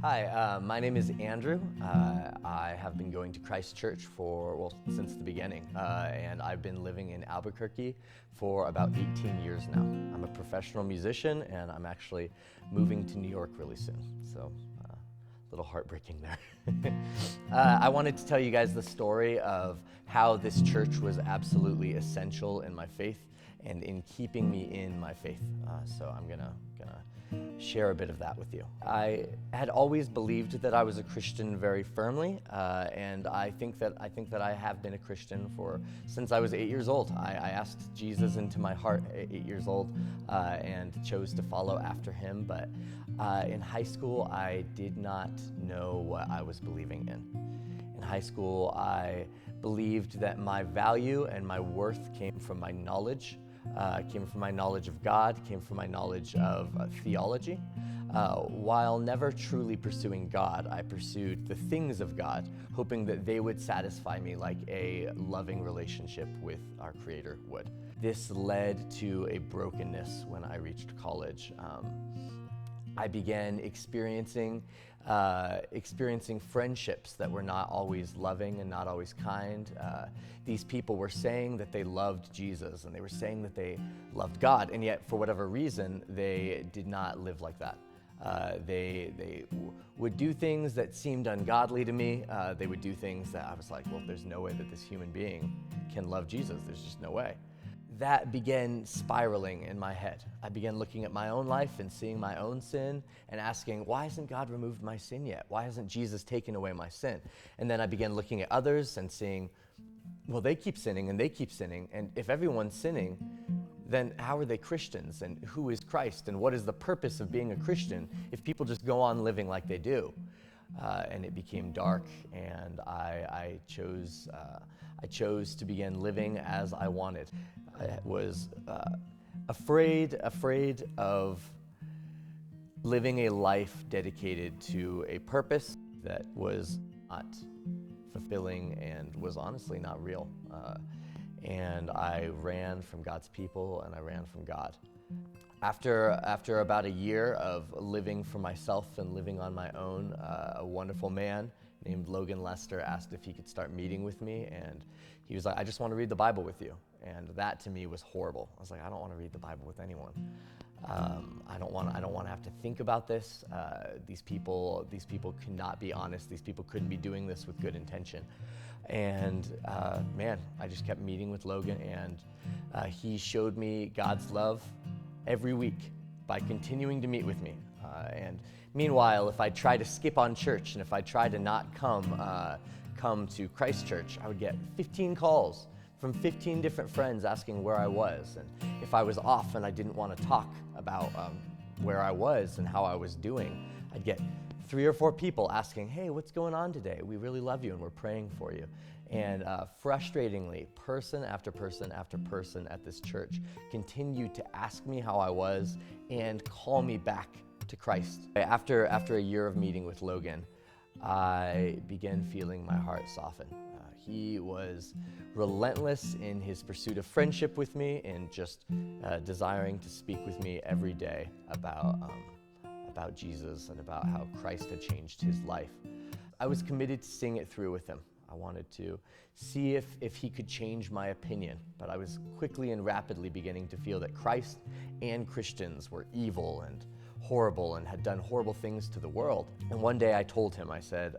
Hi, my name is Andrew. I have been going to Christ Church since the beginning, and I've been living in Albuquerque for about 18 years now. I'm a professional musician, and I'm actually moving to New York really soon, so a little heartbreaking there. I wanted to tell you guys the story of how this church was absolutely essential in my faith and in keeping me in my faith. So I'm gonna share a bit of that with you. I had always believed that I was a Christian very firmly, and I think that I have been a Christian since I was 8 years old. I asked Jesus into my heart at 8 years old and chose to follow after him. But in high school, I did not know what I was believing in. In high school, I believed that my value and my worth came from my knowledge. Came from my knowledge of God, came from my knowledge of theology. While never truly pursuing God, I pursued the things of God, hoping that they would satisfy me like a loving relationship with our Creator would. This led to a brokenness when I reached college. I began experiencing friendships that were not always loving and not always kind. These people were saying that they loved Jesus and they were saying that they loved God, and yet for whatever reason, they did not live like that. They would do things that seemed ungodly to me. They would do things that I was like, well, there's no way that this human being can love Jesus. There's just no way. That began spiraling in my head. I began looking at my own life and seeing my own sin and asking, why hasn't God removed my sin yet? Why hasn't Jesus taken away my sin? And then I began looking at others and seeing, well, they keep sinning and they keep sinning. And if everyone's sinning, then how are they Christians? And who is Christ? And what is the purpose of being a Christian if people just go on living like they do? And it became dark, and I chose to begin living as I wanted. I was afraid of living a life dedicated to a purpose that was not fulfilling and was honestly not real. And I ran from God's people, and I ran from God. After about a year of living for myself and living on my own, a wonderful man named Logan Lester asked if he could start meeting with me, and he was like, I just want to read the Bible with you. And that to me was horrible. I was like, I don't want to read the Bible with anyone. I don't want to have to think about this. These people could not be honest. These people couldn't be doing this with good intention. And man, I just kept meeting with Logan, and he showed me God's love every week by continuing to meet with me. And meanwhile, if I tried to skip on church and if I tried to not come to Christ Church, I would get 15 calls from 15 different friends asking where I was. And if I was off and I didn't want to talk about where I was and how I was doing, I'd get 3 or 4 people asking, hey, what's going on today? We really love you and we're praying for you. And frustratingly, person after person after person at this church continued to ask me how I was and call me back to Christ. After a year of meeting with Logan, I began feeling my heart soften. He was relentless in his pursuit of friendship with me and just desiring to speak with me every day about Jesus and about how Christ had changed his life. I was committed to seeing it through with him. I wanted to see if he could change my opinion, but I was quickly and rapidly beginning to feel that Christ and Christians were evil and horrible and had done horrible things to the world. And one day I told him, I said,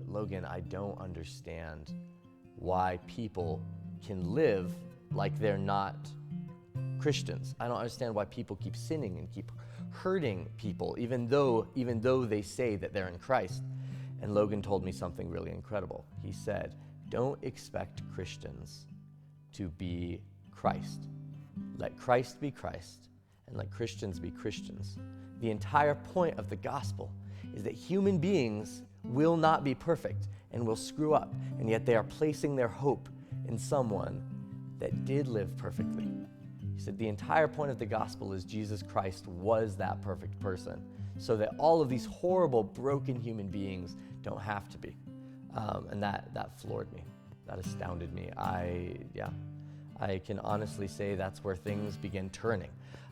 Logan, I don't understand why people can live like they're not Christians. I don't understand why people keep sinning and keep hurting people, even though they say that they're in Christ. And Logan told me something really incredible. He said, don't expect Christians to be Christ. Let Christ be Christ, and let Christians be Christians. The entire point of the gospel is that human beings will not be perfect and will screw up, and yet they are placing their hope in someone that did live perfectly. He said the entire point of the gospel is Jesus Christ was that perfect person, so that all of these horrible, broken human beings don't have to be. And that floored me. That astounded me. I I can honestly say that's where things began turning.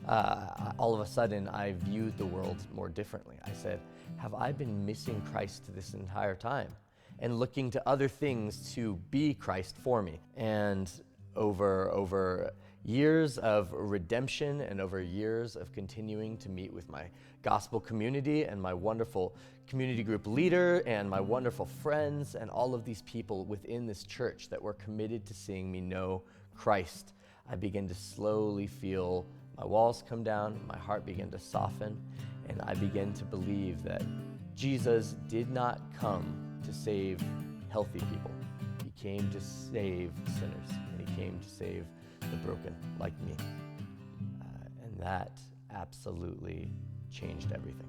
All of a sudden, I viewed the world more differently. I said, have I been missing Christ this entire time? And looking to other things to be Christ for me. And over years of redemption and over years of continuing to meet with my gospel community and my wonderful community group leader and my wonderful friends and all of these people within this church that were committed to seeing me know Christ, I began to slowly feel my walls come down, my heart began to soften, and I began to believe that Jesus did not come to save healthy people. He came to save sinners, and he came to save the broken like me. And that absolutely changed everything.